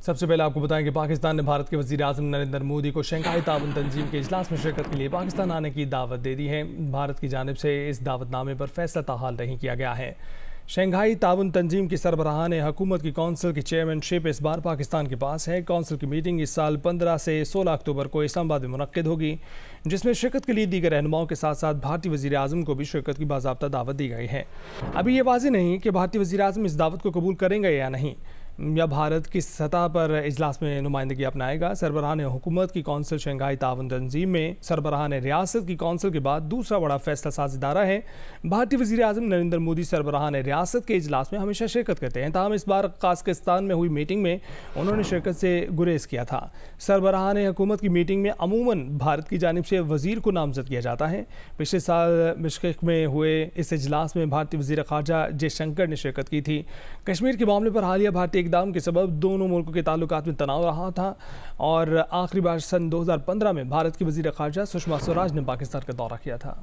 सबसे पहले आपको बताएं कि पाकिस्तान ने भारत के वज़ीर आज़म नरेंद्र मोदी को शंघाई ताउन तंजीम के इजलास में शिरकत के लिए पाकिस्तान आने की दावत दे दी है। भारत की जानिब से इस दावतनामे पर फैसला ताहाल नहीं किया गया है। शंघाई ताउन तंजीम की सरबराहान हुकूमत की कौंसिल की चेयरमैनशिप इस बार पाकिस्तान के पास है। कौंसिल की मीटिंग इस साल 15 से 16 अक्टूबर को इस्लामाबाद में मुनक्किद होगी, जिसमें शिरकत के लिए दीगर रहनुमाओं के साथ साथ भारतीय वज़ीर आज़म को भी शिरकत की बाज़ाब्ता दावत दी गई है। अभी ये वाज़ेह नहीं कि भारतीय वज़ीर आज़म इस दावत को कबूल करेंगे या नहीं, या भारत किस सतह पर इजलास में नुमाइंदगी अपनाएगा। सरबराहान हुकूमत की कौंसिल शंघाई ताउन तंजीम में सरबराहान रियासत की कौंसिल के बाद दूसरा बड़ा फैसला साज इदारा है। भारतीय वज़ीर आज़म नरेंद्र मोदी सरबराहान रियासत के इजलास में हमेशा शिरकत करते हैं, ताहम इस बार काज़ाकिस्तान में हुई मीटिंग में उन्होंने शिरकत से गुरेज किया था। सरबराहान हुकूमत की मीटिंग में अमूमन भारत की जानिब से वज़ीर को नामजद किया जाता है। पिछले साल बिश्केक में हुए इस इजलास में भारतीय वज़ीर ख़ारजा जयशंकर ने शिरकत की थी। कश्मीर के मामले पर हालिया भारतीय इक़दाम के सबब दोनों मुल्कों के ताल्लुकात में तनाव रहा था और आखिरी बार सन 2015 में भारत की वज़ीर ख़ारजा सुषमा स्वराज ने पाकिस्तान का दौरा किया था।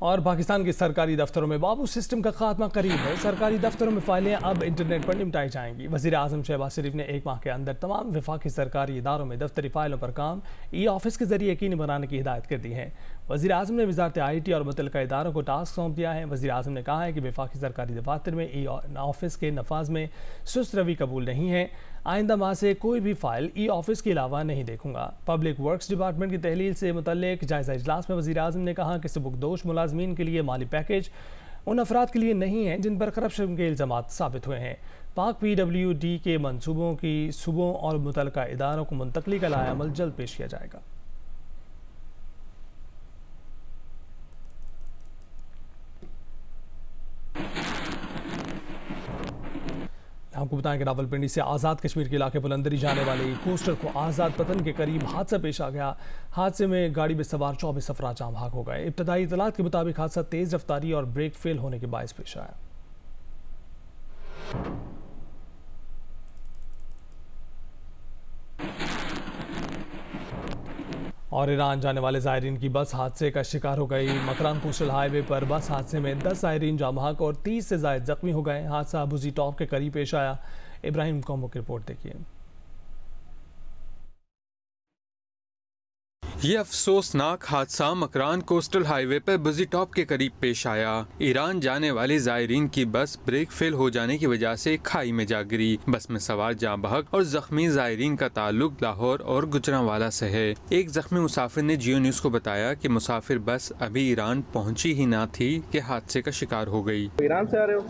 और पाकिस्तान के सरकारी दफ्तरों में बाबू सिस्टम का खात्मा करीब है। सरकारी दफ्तरों में फाइलें अब इंटरनेट पर निपटाई जाएंगी। वज़ीर आज़म शहबाज शरीफ ने 1 माह के अंदर तमाम वफाकी सरकारी इदारों में दफ्तरी फाइलों पर काम ई-ऑफिस के जरिए यकीनी बनाने की हिदायत कर दी है। वज़ीर आज़म ने वज़ारत IT और मुतल्लिका इदारों को टास्क सौंप दिया है। वज़ीर आज़म ने कहा है कि वफाकी सरकारी दफातर में ई-ऑफिस के नफाज में सुस्त रवि कबूल नहीं है। आइंदा माह से कोई भी फाइल ई-ऑफिस के अलावा नहीं देखूंगा। पब्लिक वर्क्स डिपार्टमेंट की तहलील से मुतल्लिक जायज़ा इजलास में वज़ीर आज़म ने कहा कि सबकदोश मुलाजमीन के लिए माली पैकेज उन अफराद के लिए नहीं है जिन पर करप्शन के इल्ज़ामात साबित हुए हैं। पाक PWD के मनसूबों की सूबों और मुतल्लिका इदारों को मुंतकली का लाएअमल जल्द पेश किया जाएगा। आपको बताएं कि रावलपिंडी से आज़ाद कश्मीर के इलाके बुलंदरी जाने वाले कोस्टर को आज़ाद पतन के करीब हादसा पेश आ गया। हादसे में गाड़ी में सवार 24 अफराद जाम भाग हो गए। इब्तदाई इतलात के मुताबिक हादसा तेज़ रफ्तारी और ब्रेक फेल होने के बायस पेश आया। और ईरान जाने वाले ज़ायरीन की बस हादसे का शिकार हो गई। मकरान कोस्टल हाईवे पर बस हादसे में 10 ज़ायरीन जाम भाग और 30 से ज़ायद जख्मी हो गए। हादसा बुजी टॉप के करीब पेश आया। इब्राहिम कॉम्बो की रिपोर्ट देखिए। ये अफसोसनाक हादसा मकरान कोस्टल हाईवे पर बुजी टॉप के करीब पेश आया। ईरान जाने वाले ज़ायरीन की बस ब्रेक फेल हो जाने की वजह से खाई में जा गिरी। बस में सवार जाँ बहक और जख्मी ज़ायरीन का ताल्लुक लाहौर और गुजरांवाला से है। एक जख्मी मुसाफिर ने जियो न्यूज़ को बताया कि मुसाफिर बस अभी ईरान पहुंची ही ना थी कि हादसे का शिकार हो गई। ईरान से आ रहे हो?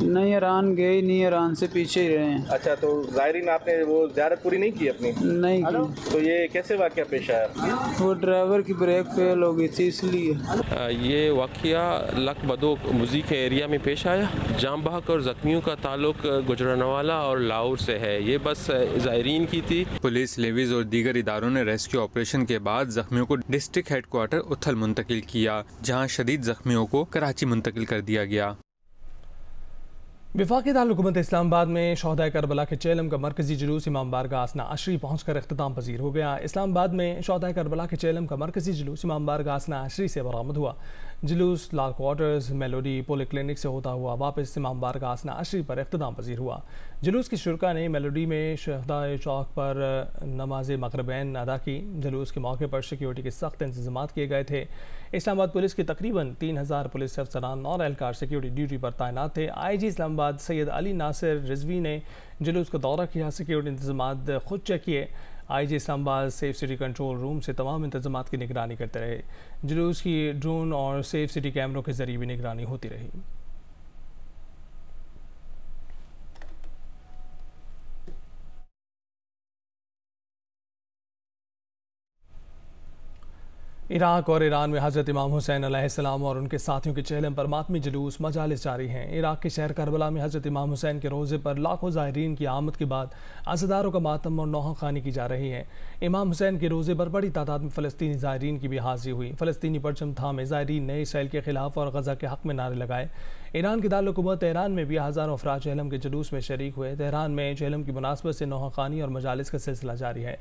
नहीं, ईरान गए नहीं, ईरान से पीछे ही रहे हैं। अच्छा, तो ज़ायरीन आपने वो ज़ियारत पूरी नहीं की अपनी? नहीं की। तो ये कैसे वाक़या पेश आया? वो ड्राइवर की ब्रेक फेल हो गई थी इसलिए। ये वाक़या लकबदो मुजी के एरिया में पेश आया। जाम बहक और ज़ख्मियों का ताल्लुक गुजरांवाला और लाहौर से है। ये बस ज़ायरीन की थी। पुलिस, लेवीज और दीगर इदारों ने रेस्क्यू ऑपरेशन के बाद जख्मियों को डिस्ट्रिक्ट हेडक्वार्टर उथल मुंतकिल किया, जहाँ शदीद जख्मियों को कराची मुंतकिल कर दिया गया। वफाकी दारुल इस्लामाबाद में शोहदा करबला के चेलम का मरकजी जुलूस इमाम बारगाह आसना अशरी पहुँच कर अख्ताम पजीर हो गया। इस्लामाबाद में शोहदा करबला के चेलम का मरकजी जुलूस इमाम बारगाह आसना अशरी से बरामद हुआ। जुलूस लाल क्वार्टर्स, मेलोडी पॉलीक्लिनिक से होता हुआ वापस इमाम बारगाह आसना अशरी पर अख्ताम पजीर हुआ। जुलूस की शुरका ने मेलोडी में शहदा चौक पर नमाज मगरिबैन अदा की। जुलूस के मौके पर सिक्योरिटी के सख्त इंतजाम किए गए थे। इस्लामाबाद पुलिस की तकरीबन 3000 पुलिस अफसरान और एहलकार सिक्योरिटी ड्यूटी पर तैनात थे। IG इस्लामाबाद सैयद अली नासिर रिजवी ने जुलूस का दौरा किया, सिक्योरिटी इंतजाम खुद चेक किए। IG Islamabad safe city control room से तमाम इंतजाम की निगरानी करते रहे। जुलूस की ड्रोन और सेफ सिटी कैमरों के जरिए भी निगरानी होती रही। इराक और ईरान में हज़रत इमाम हुसैन अलैहिस्सलाम और उनके साथियों के चेहलम पर मातमी जुलूस मजालिस जारी हैं। इराक के शहर करबला में हज़रत इमाम हुसैन के रोज़े पर लाखों ज़ायरीन की आमद के बाद अज़ादारों का मातम और नौहा खानी की जा रही है। इमाम हुसैन के रोज़े पर बड़ी तादाद में फ़लस्तीनी ज़ायरीन की भी हाज़िरी हुई। फ़लस्तीनी परचम थामे ज़ायरीन ने इसराइल के खिलाफ और गज़ा के हक़ में नारे लगाए। ईरान के दारुल-हुकूमत तेहरान में भी हज़ारों अफराद चेहलम के जुलूस में शरीक हुए। तेहरान में चेहलम की मुनासबत से नौहा खानी और मजालिस का सिलसिला जारी है।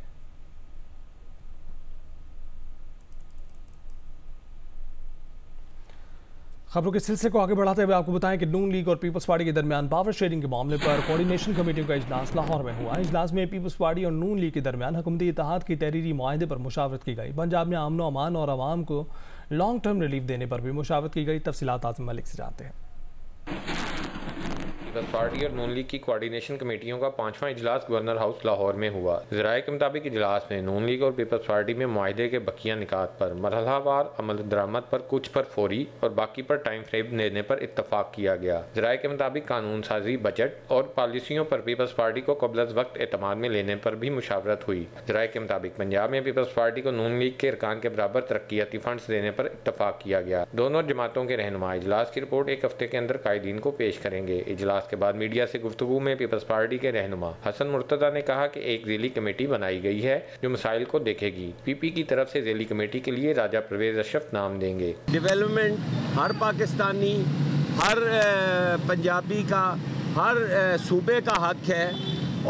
खबरों के सिलसिले को आगे बढ़ाते हुए आपको बताएं कि नून लीग और पीपल्स पार्टी के दरमियान पावर शेयरिंग के मामले पर कोऑर्डिनेशन कमेटियों का इजलास लाहौर में हुआ। इजलास में पीपल्स पार्टी और नून लीग के दरमियान हुकूमती इत्तेहाद की तहरीरी मुआहदे पर मुशावरत की गई। पंजाब में अमन व अमान और आवाम को लॉन्ग टर्म रिलीफ देने पर भी मुशावरत की गई। तफसीलात आज़म मलिक से जानते हैं। पीपल्स पार्टी और नून लीग की कोऑर्डिनेशन कमेटियों का 5वां इजलास गवर्नर हाउस लाहौर में हुआ। ज़राए के मुताबिक इजलास में नून लीग और पीपल्स पार्टी में मुआहदे के बकिया निकात पर मरहलावार अमल दरामद पर कुछ पर फौरी और बाकी पर टाइम फ्रेम देने पर इत्तफाक किया गया। ज़राए के मुताबिक कानून साजी, बजट और पॉलिसियों पर पीपल्स पार्टी को क़ब्ल अज़ वक्त एतमाद में लेने पर भी मुशावरत हुई। ज़राए के मुताबिक पंजाब में पीपल्स पार्टी को नून लीग के अरकान के बराबर तरक्याती फंड्स देने पर इत्तफाक किया गया। दोनों जमातों के रहनुमा इजलास की रिपोर्ट एक हफ्ते के अंदर कायदीन को पेश करेंगे। इजलास के बाद मीडिया से गुफ्तगू में पीपल्स पार्टी के रहनुमा हसन मुर्तज़ा ने कहा कि एक ज़ेली कमेटी बनाई गई है जो मसाइल को देखेगी। पीपी की तरफ से ज़ेली कमेटी के लिए राजा परवेज अशरफ नाम देंगे। डेवलपमेंट हर पाकिस्तानी, हर पंजाबी का, हर सूबे का हक है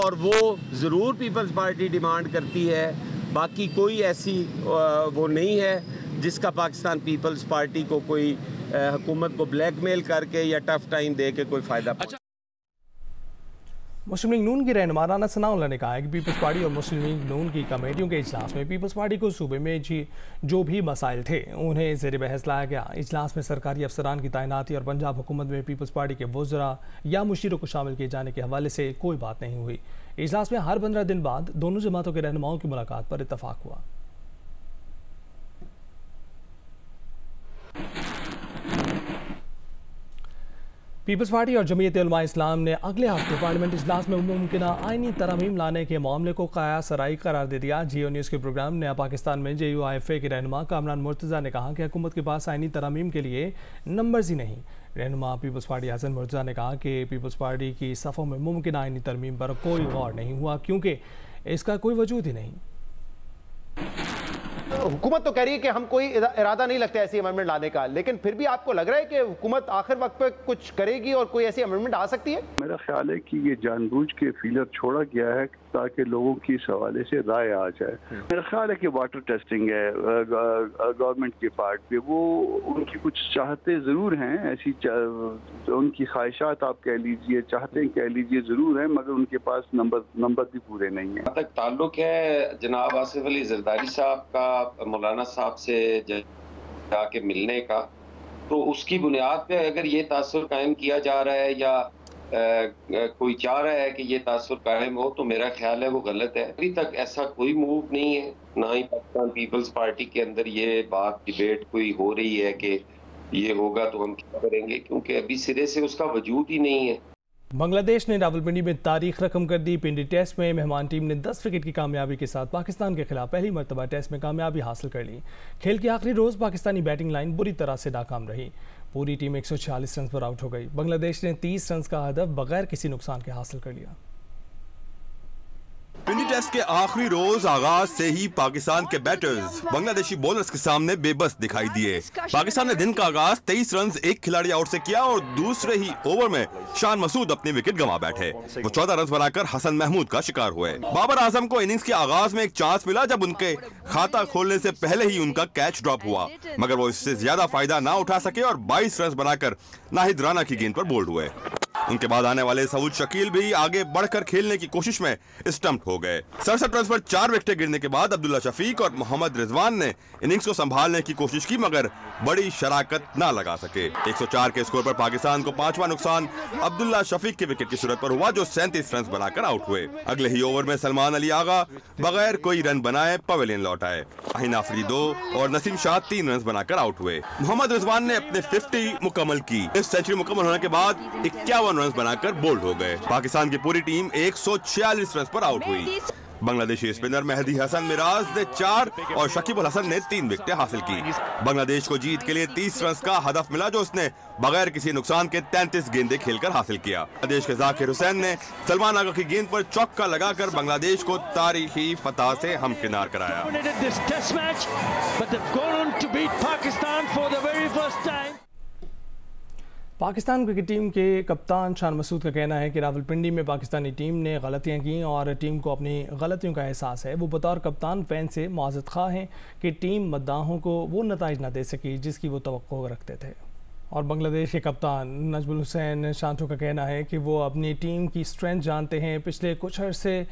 और वो ज़रूर पीपल्स पार्टी डिमांड करती है। बाकी कोई ऐसी वो नहीं है जिसका पाकिस्तान पीपल्स पार्टी को कोई हुकूमत को ब्लैकमेल करके या टफ टाइम दे के कोई फ़ायदा। मुस्लिम लीग नून की रहनुमा राना सनाउल्लाह ने कहा है कि पीपल्स पार्टी और मुस्लिम लीग नून की कमेटियों के इजलास में पीपल्स पार्टी को सूबे में जो भी मसाइल थे उन्हें ज़ेर बहस लाया गया। इजलास में सरकारी अफसरान की तैनाती और पंजाब हुकूमत में पीपल्स पार्टी के वज़रा या मुशीरों को शामिल किए जाने के हवाले से कोई बात नहीं हुई। इजलास में हर 15 दिन बाद दोनों जमातों के रहनुमाओं की मुलाकात पर इत्तफाक हुआ। पीपल्स पार्टी और जमीयत उलमा इस्लाम ने अगले हफ्ते पार्लियामेंट इजलास में मुमकिन आईनी तरमीम लाने के मामले को क़यास सराई करार दे दिया। जियो न्यूज़ के प्रोग्राम नया पाकिस्तान में JUIFA के रहनुमा कामरान मुर्तज़ा ने कहा कि हुकूमत के पास आईनी तरमीम के लिए नंबर्स ही नहीं। रहनुमा पीपल्स पार्टी हसन मुर्तज़ा ने कहा कि पीपल्स पार्टी की सफ़ों में मुमकिन आईनी तरमीम पर कोई गौर नहीं हुआ क्योंकि इसका कोई वजूद ही नहीं। हुकूमत तो कह रही है कि हम कोई इरादा नहीं लगता ऐसी अमेंडमेंट लाने का, लेकिन फिर भी आपको लग रहा है कि हुकूमत आखिर वक्त पे कुछ करेगी और कोई ऐसी अमेंडमेंट आ सकती है? मेरा ख्याल है कि ये जानबूझ के फीलर छोड़ा गया है ताकि लोगों की इस हवाले से राय आ जाए। मेरा ख्याल है कि वाटर टेस्टिंग है गवर्नमेंट के पार्ट पे, वो उनकी कुछ चाहते ज़रूर हैं, ऐसी उनकी ख्वाहिशात आप कह लीजिए, चाहते कह लीजिए ज़रूर हैं, मगर उनके पास नंबर भी पूरे नहीं है। तक ताल्लुक है जनाब आसिफ अली जरदारी साहब का मौलाना साहब से जाके मिलने का, तो उसकी बुनियाद पे अगर ये तासुर कायम किया जा रहा है या कोई चाह रहा है कि ये तासुर कायम हो, तो मेरा ख्याल है वो गलत है। अभी तक ऐसा कोई मूव नहीं है, ना ही पाकिस्तान पीपल्स पार्टी के अंदर ये बात डिबेट कोई हो रही है कि ये होगा तो हम क्या करेंगे, क्योंकि अभी सिरे से उसका वजूद ही नहीं है। बांग्लादेश ने रावलपिंडी में तारीख रकम कर दी। पिंडी टेस्ट में मेहमान टीम ने 10 विकेट की कामयाबी के साथ पाकिस्तान के खिलाफ पहली मरतबा टेस्ट में कामयाबी हासिल कर ली। खेल के आखिरी रोज़ पाकिस्तानी बैटिंग लाइन बुरी तरह से नाकाम रही। पूरी टीम 146 रन पर आउट हो गई। बांग्लादेश ने 30 रन का हदफ बगैर किसी नुकसान के हासिल कर लिया। पिंडी टेस्ट के आखिरी रोज आगाज से ही पाकिस्तान के बैटर्स बांग्लादेशी बॉलर्स के सामने बेबस दिखाई दिए। पाकिस्तान ने दिन का आगाज 23 रन एक खिलाड़ी आउट से किया और दूसरे ही ओवर में शान मसूद अपनी विकेट गंवा बैठे। वो 14 रन बनाकर हसन महमूद का शिकार हुए। बाबर आजम को इनिंग्स के आगाज में एक चांस मिला जब उनके खाता खोलने से पहले ही उनका कैच ड्रॉप हुआ, मगर वो इससे ज्यादा फायदा ना उठा सके और 22 रन बनाकर नाहिद राना की गेंद पर बोल्ड हुए। उनके बाद आने वाले सऊद शकील भी आगे बढ़कर खेलने की कोशिश में स्टंप हो गए। 67 रन पर 4 विकेटें गिरने के बाद अब्दुल्ला शफीक और मोहम्मद रिजवान ने इनिंग्स को संभालने की कोशिश की, मगर बड़ी शराकत ना लगा सके। 104 के स्कोर पर पाकिस्तान को 5वां नुकसान अब्दुल्ला शफीक के विकेट की सूरत पर हुआ, जो 37 रन बनाकर आउट हुए। अगले ही ओवर में सलमान अली आगा बगैर कोई रन बनाए पवेलियन लौट आए। अहीन आफरी 2 और नसीम शाह 3 रन बनाकर आउट हुए। मोहम्मद रिजवान ने अपने 50 मुकम्मल की। इस सेंचुरी मुकम्मल होने के बाद 51 रन बनाकर बोल्ड हो गए। पाकिस्तान की पूरी टीम 146 रन पर आउट हुई। बांग्लादेशी स्पिनर मेहदी हसन मिराज ने 4 और शकीब अल हसन ने 3 विकेटें हासिल की। बांग्लादेश को जीत के लिए 30 रन का हदफ मिला, जो उसने बगैर किसी नुकसान के 33 गेंदें खेलकर हासिल किया। बांग्लादेश के जाकिर हुसैन ने सलमान आगा की गेंद पर चौका लगाकर बांग्लादेश को तारीखी फतह से हमकिनार कराया। पाकिस्तान क्रिकेट टीम के कप्तान शान मसूद का कहना है कि रावलपिंडी में पाकिस्तानी टीम ने गलतियां की और टीम को अपनी गलतियों का एहसास है। वो बतौर कप्तान फैन से मुआज़रत ख़्वाह हैं कि टीम मद्दाहों को वो नताइज न दे सकी जिसकी वो तवक्को रखते थे। और बांग्लादेश के कप्तान नजमुल हुसैन शांतु का कहना है कि वो अपनी टीम की स्ट्रेंथ जानते हैं। पिछले कुछ अरसे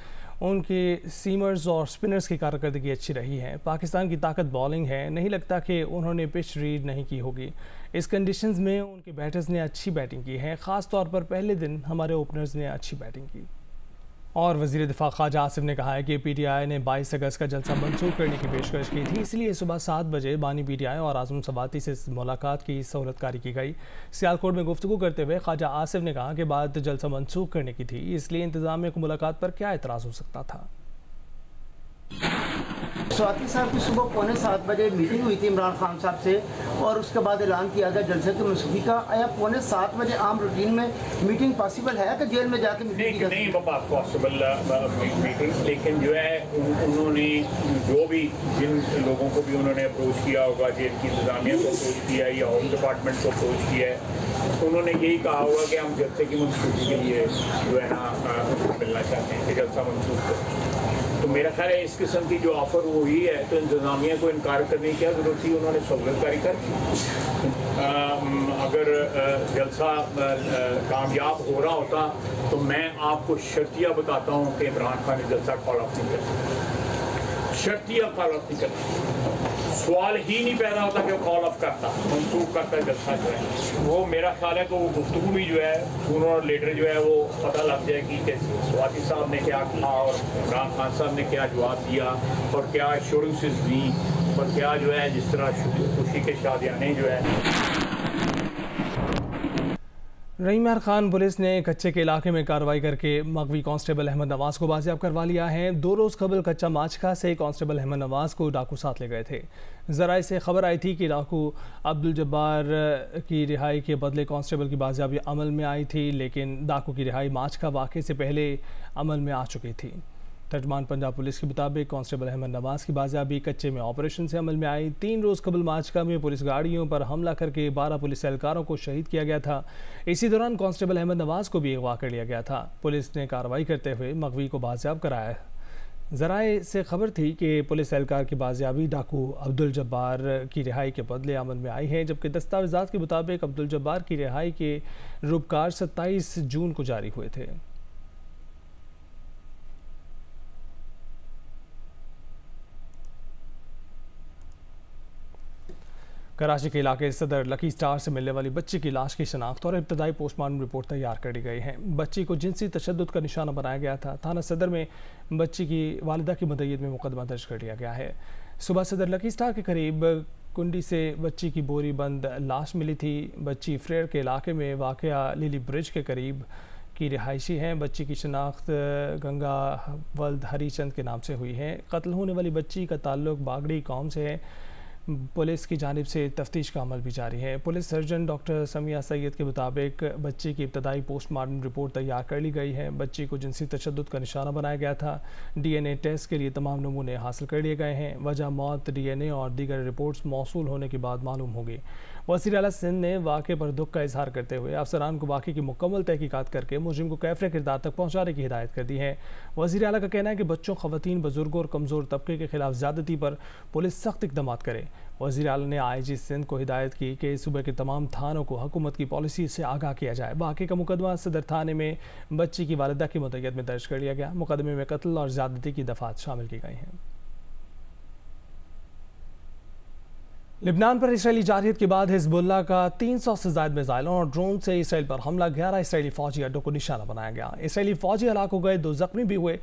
उनके सीमर्स और स्पिनर्स की कारकर्दगी अच्छी रही है। पाकिस्तान की ताकत बॉलिंग है, नहीं लगता कि उन्होंने पिच रीड नहीं की होगी। इस कंडीशंस में उनके बैटर्स ने अच्छी बैटिंग की है, ख़ास तौर पर पहले दिन हमारे ओपनर्स ने अच्छी बैटिंग की। और वज़ीर दिफा ख्वाजा आसिफ ने कहा है कि पीटीआई ने 22 अगस्त का जलसा मंसूख करने की पेशकश की थी, इसलिए सुबह 7 बजे बानी पीटीआई और आज़म सवाती से मुलाकात की सहूलतकारी की गई। सियालकोट में गुफ्तगू करते हुए ख्वाजा आसिफ ने कहा कि बात जलसा मंसूख करने की थी, इसलिए इंतज़ामिया को मुलाकात पर क्या एतराज़ हो सकता था। स्वाति साहब की सुबह 6:45 बजे मीटिंग हुई थी इमरान खान साहब से और उसके बाद ऐलान किया गया जलसे की मनसूखी का। आया 6:45 बजे आम रूटीन में मीटिंग पॉसिबल है कि जेल में जाके मीटिंग नहीं बाबा पॉसिबल मीटिंग, लेकिन जो है उन्होंने जो भी जिन लोगों को भी उन्होंने अप्रोच किया होगा, जेल की इंतजामिया को अप्रोच किया या होम डिपार्टमेंट को अप्रोच किया है, उन्होंने यही कहा होगा कि हम जलसे की मनसूखी के लिए जो है ना मिलना चाहते हैं कि जलसा मंसूख हो। तो मेरा ख्याल है इस किस्म की जो ऑफर हुई है तो इंतजामिया को इनकार करने की क्या जरूरत थी, उन्होंने सहूलतकारी कर अगर जलसा कामयाब हो रहा होता तो मैं आपको शर्तिया बताता हूँ कि इमरान खान ने जलसा कॉल ऑफ नहीं करता, शर्तिया कॉल ऑफ नहीं करता, सवाल ही नहीं पैदा होता कि वो कॉल ऑफ करता, मंसूख करता जलसा जो है वो। मेरा ख्याल है कि वो गुफ्तगू भी जो है सूनर और लेटर जो है वो पता लग जाएगी कि स्वाति साहब ने क्या कहा और इमरान खान साहब ने क्या जवाब दिया और क्या एश्योरेंसेस दी और क्या जो है जिस तरह खुशी के शादियाने जो है। रहीमार खान पुलिस ने कच्चे के इलाके में कार्रवाई करके मगवी कांस्टेबल अहमद नवाज को बाजियाब करवा लिया है। 2 रोज़ कबल कच्चा माचका से कांस्टेबल अहमद नवाज को डाकू साथ ले गए थे। ज़राए से खबर आई थी कि डाकू अब्दुल जब्बार की रिहाई के बदले कांस्टेबल की बाजियाबी अमल में आई थी, लेकिन डाकू की रिहाई माचका वाक़े से पहले अमल में आ चुकी थी। तर्जमान पंजाब पुलिस के मुताबिक कांस्टेबल अहमद नवाज की बाजियाबी कच्चे में ऑपरेशन से अमल में आई। 3 रोज़ कबल माचका में पुलिस गाड़ियों पर हमला करके 12 पुलिस एहलकारों को शहीद किया गया था। इसी दौरान कांस्टेबल अहमद नवाज को भी अगवा कर लिया गया था। पुलिस ने कार्रवाई करते हुए मगवी को बाजियाब कराया। ज़राए से खबर थी कि पुलिस एहलकार की बाजियाबी डाकू अब्दुल जब्बार की रिहाई के बदले अमल में आई है, जबकि दस्तावेज़ात के मुताबिक अब्दुल जब्बार की रिहाई के रुबकार 27 जून को जारी हुए थे। कराची के इलाके सदर लकी स्टार से मिलने वाली बच्ची की लाश की शनाख्त और इब्तदाई पोस्टमार्टम रिपोर्ट तैयार कर दी गई है। बच्ची को जिनसी तशद्दुद का निशाना बनाया गया था। थाना सदर में बच्ची की वालिदा की मदय्यत में मुकदमा दर्ज कर लिया गया है। सुबह सदर लकी स्टार के करीब कुंडी से बच्ची की बोरी बंद लाश मिली थी। बच्ची फ्रेयर के इलाके में वाक़या लिली ब्रिज के करीब की रिहायशी हैं। बच्ची की शनाख्त गंगा वल्द हरीचंद के नाम से हुई है। कत्ल होने वाली बच्ची का ताल्लुक बागड़ी कौम से है। पुलिस की जानिब से तफ्तीश का अमल भी जारी है। Police surgeon doctor Samiya Syed के मुताबिक बच्ची की इब्तदाई पोस्टमार्टम रिपोर्ट तैयार कर ली गई है। बच्ची को जिनसी तशद्दुद का निशाना बनाया गया था। DNA टेस्ट के लिए तमाम नमूने हासिल कर लिए गए हैं। वजह मौत DNA और दीगर रिपोर्ट्स मौसूल होने के बाद मालूम होगी। वज़ीर आला सिंध ने वाक़े पर दुख का इजहार करते हुए अफसरान को वाक़े की मुकम्मल तहकीकात करके मुजरिम को कैफ़रे किरदार तक पहुँचाने की हिदायत कर दी है। वज़ीर आला का कहना है कि बच्चों, ख़वातीन, बुजुर्गों और कमज़ोर तबके के खिलाफ ज़्यादती पर पुलिस सख्त इक़दाम करे। वज़ीर आला ने IG सिंध को हिदायत की कि सूबे के तमाम थानों को हुकूमत की पॉलिसी से आगाह किया जाए। वाक़े का मुकदमा सदर थाने में बच्ची की वालिदा की मदय्यत में दर्ज कर लिया गया। मुकदमे में कत्ल और ज़्यादती की दफ़ात शामिल की गई हैं। लिबनान पर इसराइली जारहियत के बाद हिजबुल्लाह का 300 से ज़ायद मिसाइलों और ड्रोन से इसराइल पर हमला 11 इसराइली फ़ौजी अड्डों को निशाना बनाया गया। इसराइली फ़ौजी हलाक हो गए, 2 ज़ख्मी भी हुए।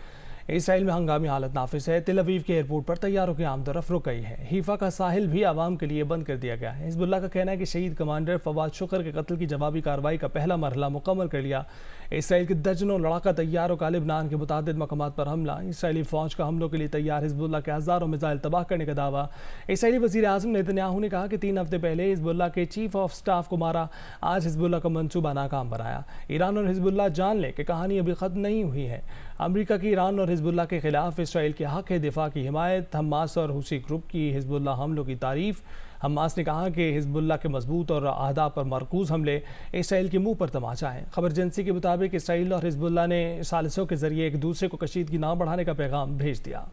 इसराइल में हंगामी हालत नाफिस है। तेल अवीव के एयरपोर्ट पर तैयारों की आमदरफ रुक गई है। हीफा का साहिल भी आवाम के लिए बंद कर दिया गया है। हिजबुल्लाह का कहना है कि शहीद कमांडर फवाद शुक्र के कत्ल की जवाबी कार्रवाई का पहला मरहला मुकम्मल कर लिया। इसराइल के दर्जनों लड़ाका तैयारों का लिबनान के मुतादिद मकामात पर हमला। इसराइली फ़ौज का हमलों के लिए तैयार हिजबुल्लाह के हज़ारों मिसाइल तबाह करने का दावा। इसराइली वज़ीर आज़म नेतन्याहू ने कहा कि 3 हफ्ते पहले हिजबुल्लाह के चीफ ऑफ स्टाफ को मारा, आज हिजबुल्लाह का मंसूबा नाकाम बनाया। ईरान और हिजबुल्लाह जान ले कि कहानी अभी ख़त्म नहीं हुई है। अमरीका की ईरान और हिजबुल्लाह के खिलाफ इसराइल के हक़ है दिफा की हिमायत। हमास और हुसी ग्रुप की हिजबुल्लाह हमलों की तारीफ़। हमास ने कहा कि हिजबुल्लाह के मजबूत और अहदाफ पर मरकूज़ हमले इसराइल के मुंह पर तमाचा है। खबर एजेंसी के मुताबिक इसराइल और हिजबुल्लाह ने सालिसों के जरिए एक दूसरे को कशीदगी ना बढ़ाने का पैगाम भेज दिया।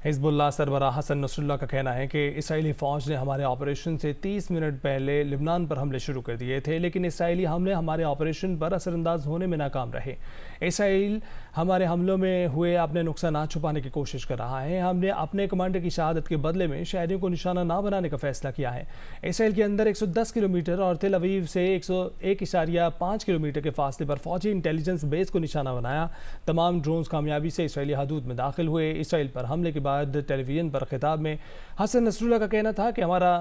हिजबुल्लाह सरबरा हसन नसरुल्लाह का कहना है कि इसराइली फ़ौज ने हमारे ऑपरेशन से 30 मिनट पहले लिबनान पर हमले शुरू कर दिए थे, लेकिन इसराइली हमले हमारे ऑपरेशन पर असरअंदाज होने में नाकाम रहे। इसराइल हमारे हमलों में हुए अपने नुकसान छुपाने की कोशिश कर रहा है। हमने अपने कमांडर की शहादत के बदले में शहरियों को निशाना ना बनाने का फैसला किया है। इसराइल के अंदर 110 किलोमीटर और तेल अवीव से 101.5 किलोमीटर के फासले पर फौजी इंटेलिजेंस बेस को निशाना बनाया। तमाम ड्रोन्स कामयाबी से इसराइली हदूद में दाखिल हुए। इसराइल पर हमले के बाद टेलीविजन पर खिताब में हसन नसरुल्लाह का कहना था कि हमारा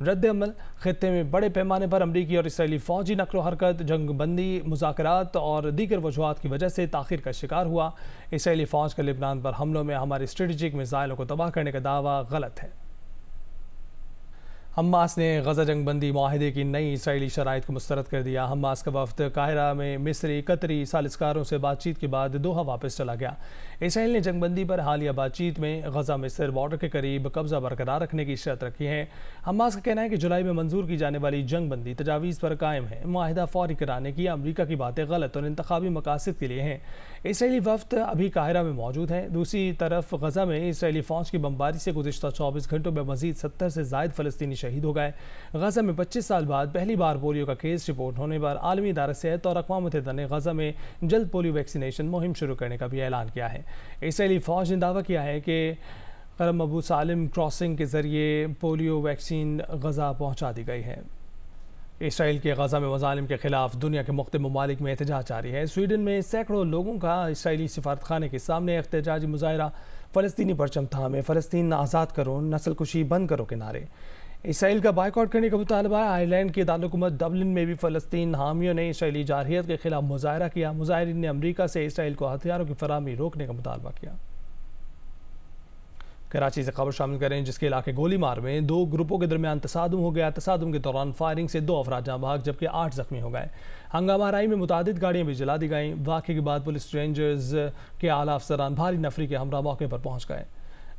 रद्द अमल खित्ते में बड़े पैमाने पर अमरीकी और इसराइली फौजी नकलो हरकत, जंगबंदी, मुज़ाकरात और दीगर वजूहात की वजह से ताख़ीर का शिकार हुआ। इसराइली फ़ौज का लिबनान पर हमलों में हमारे स्ट्रेटेजिक मिसाइलों को तबाह करने का दावा गलत है। हमास ने गजा जंगबंदी माहिदे की नई इसराइली शराइत को मुस्तरद कर दिया। हमास का वफ्द काहिरा में मिस्री, कतरी सालिसकारों से बातचीत के बाद दोहा वापस चला गया। इसराइल ने जंगबंदी पर हालिया बातचीत में गजा मिस्र बॉर्डर के करीब कब्जा बरकरार रखने की शर्त रखी है। हमास का कहना है कि जुलाई में मंजूर की जाने वाली जंगबंदी तजावीज़ पर कायम है। माहिदा फौरी कराने की अमरीका की बातें गलत और इंतखाबी मकासद के लिए हैं। इसराइली वफ्द अभी काहिरा में मौजूद है। दूसरी तरफ गजा में इसराइली फ़ौज की बमबारी से गुज़िश्ता 24 घंटों में मज़ीद 70 से ज़ायद फ़लस्तीनी शहीद हो गए। गजा में 25 साल बाद पहली बार पोलियो का केस रिपोर्ट होने पर आलमी इदारा सेहत और अक़वाम मुत्तहिदा ने गजा में जल्द पोलियो वैक्सीनेशन मुहिम शुरू करने का भी ऐलान किया है। इसराइली फ़ौज ने दावा किया है कि करम अबू सालिम क्रॉसिंग के ज़रिए पोलियो वैक्सीन गजा पहुँचा दी गई है। इसराइल के गजा में मज़ालिम के खिलाफ दुनिया के मुख्तलिफ ममालिक में एहतजाज जारी है। स्वीडन में सैकड़ों लोगों का इसराइली सिफारतखाने के सामने एहतजाजी मुजाहरा, फ़लस्तीनी परचम थामे, फ़लस्तीन आज़ाद करो, नस्ल कुशी बंद करो के नारे। इसराइल का बाइकआउट करने का मुतालबा। आयरलैंड के दारुलहुकूमत डबलिन में भी फ़लस्तीन हामियों ने इसराइली जारहियत के खिलाफ मुजाहरा किया। मुजाहिरीन ने अमरीका से इसराइल को हथियारों की फराहमी रोकने का मुतालबा किया। कराची से खबर शामिल करें, जिसके इलाके गोलीमार में 2 ग्रुपों के दरमियान तसादुम हो गया। तसादुम के दौरान फायरिंग से 2 अफराद जाँ बहक जबकि 8 जख्मी हो गए। हंगामा आराई में मुतादिद गाड़ियाँ भी जला दी गईं। वाक़े के बाद पुलिस रेंजर्स के आला अफसरान भारी नफरी के हमरा मौके पर पहुँच गए।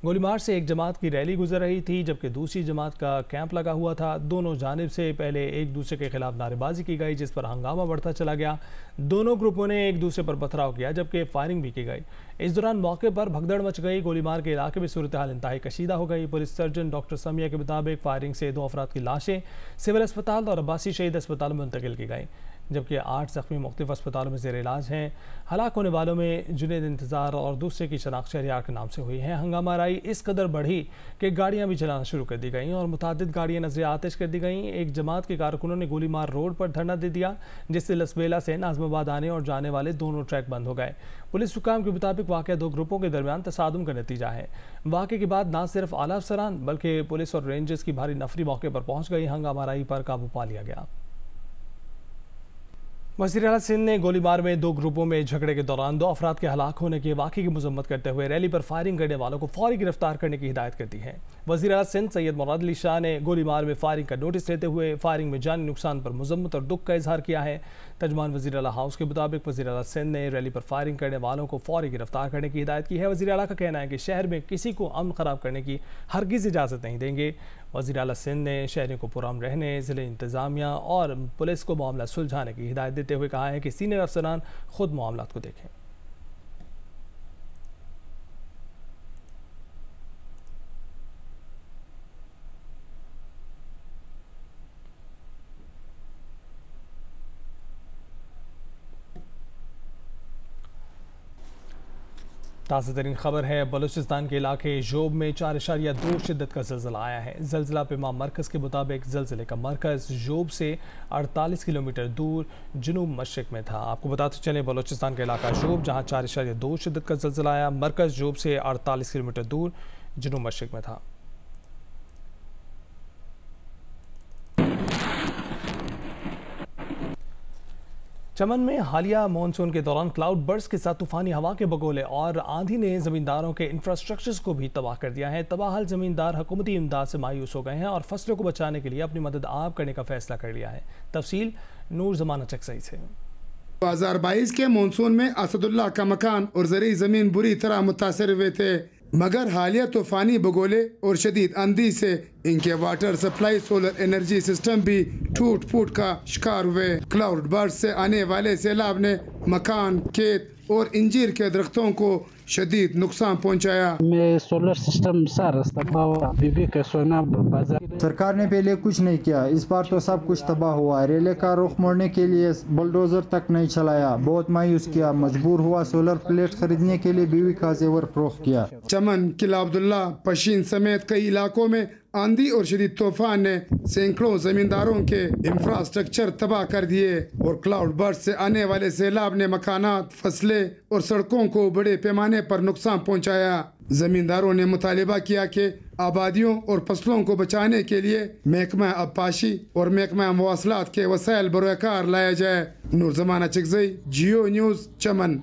गोलीमार से एक जमात की रैली गुजर रही थी जबकि दूसरी जमात का कैंप लगा हुआ था। दोनों जानिब से पहले एक दूसरे के खिलाफ नारेबाजी की गई, जिस पर हंगामा बढ़ता चला गया। दोनों ग्रुपों ने एक दूसरे पर पथराव किया जबकि फायरिंग भी की गई। इस दौरान मौके पर भगदड़ मच गई। गोलीमार के इलाके में सूरत हाल इंतहाई कशीदा हो गई। पुलिस सर्जन डॉक्टर समिया के मुताबिक फायरिंग से 2 अफराद की लाशें सिविल अस्पताल और अब्बासी शहीद अस्पताल में मुंतकिल की गई, जबकि 8 जख्मी मुख्तलिफ अस्पतालों में ज़ेर इलाज हैं। हलाक होने वालों में जुनेद इंतज़ार और दूसरे की शनाख्त शहरियार के नाम से हुई है। हंगामा आराई इस कदर बढ़ी कि गाड़ियाँ भी चलाना शुरू कर दी गईं और मुतादिद गाड़ियाँ नजर आतिश कर दी गईं। एक जमात के कारकुनों ने गोलीमार रोड पर धरना दे दिया, जिससे लसबेला से नाज़माबाद आने और जाने वाले दोनों ट्रैक बंद हो गए। पुलिस हुकाम के मुताबिक वाक़या 2 ग्रुपों के दरमियान तसादुम का नतीजा है। वाक़े के बाद न सिर्फ आला अफसरान बल्कि पुलिस और रेंजर्स की भारी नफरी मौके पर पहुँच गई। हंगामा आराई पर काबू पा लिया गया। वज़ीर आला सिंध ने गोलीबार में 2 ग्रुपों में झगड़े के दौरान 2 अफराद के हलाक होने के वाक़े की मजम्मत करते हुए रैली पर फायरिंग करने वालों को फौरी गिरफ्तार करने की हिदायत कर दी है। वज़ीर आला सिंध सैयद मुराद अली शाह ने गोलीबार में फायरिंग का नोटिस लेते हुए फायरिंग में जानी नुकसान पर मजम्मत और दुख का इजहार किया है। तर्जुमान वज़ीर आला हाउस के मुताबिक वज़ीर आला सिंध ने रैली पर फायरिंग करने वालों को फौरी गिरफ्तार करने की हिदायत की है। वज़ीर आला का कहना है कि शहर में किसी को अमन ख़राब करने की हरगिज़ इजाज़त नहीं देंगे। वज़ीर आला सिंध ने शहरियों को पुरअमन रहने, ज़िले इंतज़ामिया और पुलिस को मामला सुलझाने की हिदायत देते हुए कहा है कि सीनियर अफसरान खुद मामलात को देखें। ताज़ा तरीन खबर है, बलूचिस्तान के इलाके जोब में 4.2 शिद्दत का ज़लज़ला आया है। ज़लज़ला पेमा मरकज़ के मुताबिक ज़लज़ले का मरकज़ जोब से 48 किलोमीटर दूर जनूब मशरिक़ में था। आपको बताते चलें, बलूचिस्तान का इलाका जोब जहाँ 4.2 शिद्दत का ज़लज़ला आया, मरकज़ जोब से 48 किलोमीटर दूर जनूब मशरिक़ में था। चमन में हालिया मानसून के दौरान क्लाउड बर्स्ट के साथ तूफानी हवा के बगोले और आंधी ने ज़मींदारों के इंफ्रास्ट्रक्चर्स को भी तबाह कर दिया है। तबाहल ज़मींदार हुकूमती इमदाद से मायूस हो गए हैं और फसलों को बचाने के लिए अपनी मदद आप करने का फैसला कर लिया है। तफसील नूर ज़माना चकसई से। 2022 के मानसून में असदुल्ला का मकान और ज़री ज़मीन बुरी तरह मुतासर हुए थे, मगर हालिया तूफानी बगोले और शदीद आंधी से इनके water supply solar energy system भी टूट फूट का शिकार हुए। क्लाउड बर्स्ट से आने वाले सैलाब ने मकान, खेत और इंजीर के दरख्तों को शदीद नुकसान पहुँचाया। सोलर सिस्टम सरकार ने पहले कुछ नहीं किया, इस बार तो सब कुछ तबाह हुआ। रेले का रुख मोड़ने के लिए बुलडोजर तक नहीं चलाया, बहुत मायूस किया। मजबूर हुआ सोलर प्लेट खरीदने के लिए बीवी का जेवर फरोख्त किया। चमन, किला अब्दुल्ला, पशीन समेत कई इलाकों में आंधी और शदीद तूफान ने सैकड़ों जमींदारों के इंफ्रास्ट्रक्चर तबाह कर दिए और क्लाउड बर्स्ट से आने वाले सैलाब ने मकानात, फसलें और सड़कों को बड़े पैमाने पर नुकसान पहुंचाया। जमींदारों ने मुतालिबा किया कि आबादियों और फसलों को बचाने के लिए महकमा अब्बाशी और महकमा मवासलात के वसाइल बरोकार लाया जाए। नूर जमाना चिकजई, जियो न्यूज़, चमन।